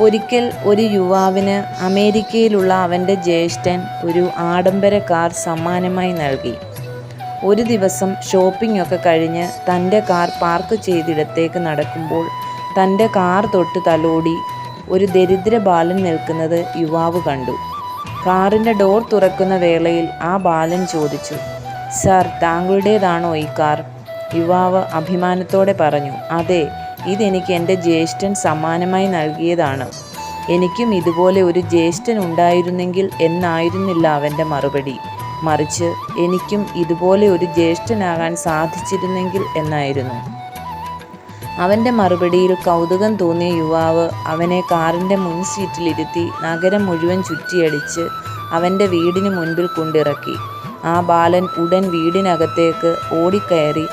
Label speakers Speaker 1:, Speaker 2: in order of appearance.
Speaker 1: ഒരിക്കൽ ഒരു യുവാവിന് അമേരിക്കയിലുള്ള അവൻ്റെ ജ്യേഷ്ഠൻ ഒരു ആഡംബര കാർ സമ്മാനമായി നൽകി. ഒരു ദിവസം ഷോപ്പിംഗ് ഒക്കെ കഴിഞ്ഞ് തൻ്റെ കാർ പാർക്ക് ചെയ്തിടത്തേക്ക് നടക്കുമ്പോൾ തൻ്റെ കാർ തൊട്ട് തലോടി ഒരു ദരിദ്ര ബാലൻ നിൽക്കുന്നത് യുവാവ് കണ്ടു. കാറിൻ്റെ ഡോർ തുറക്കുന്ന വേളയിൽ ആ ബാലൻ ചോദിച്ചു, "സാർ, താങ്കളുടേതാണോ ഈ കാർ?" യുവാവ് അഭിമാനത്തോടെ പറഞ്ഞു, "അതെ, ഇതെനിക്ക് എൻ്റെ ജ്യേഷ്ഠൻ സമ്മാനമായി നൽകിയതാണ്." എനിക്കും ഇതുപോലെ ഒരു ജ്യേഷ്ഠൻ ഉണ്ടായിരുന്നെങ്കിൽ എന്നായിരുന്നില്ല അവൻ്റെ മറുപടി. മറിച്ച് എനിക്കും ഇതുപോലെ ഒരു ജ്യേഷ്ഠനാകാൻ സാധിച്ചിരുന്നെങ്കിൽ എന്നായിരുന്നു. അവൻ്റെ മറുപടിയിൽ കൗതുകം തോന്നിയ യുവാവ് അവനെ കാറിൻ്റെ മുൻ സീറ്റിലിരുത്തി നഗരം മുഴുവൻ ചുറ്റിയടിച്ച് അവൻ്റെ വീടിന് മുൻപിൽ കൊണ്ടിറക്കി. ആ ബാലൻ ഉടൻ വീടിനകത്തേക്ക് ഓടിക്കയറി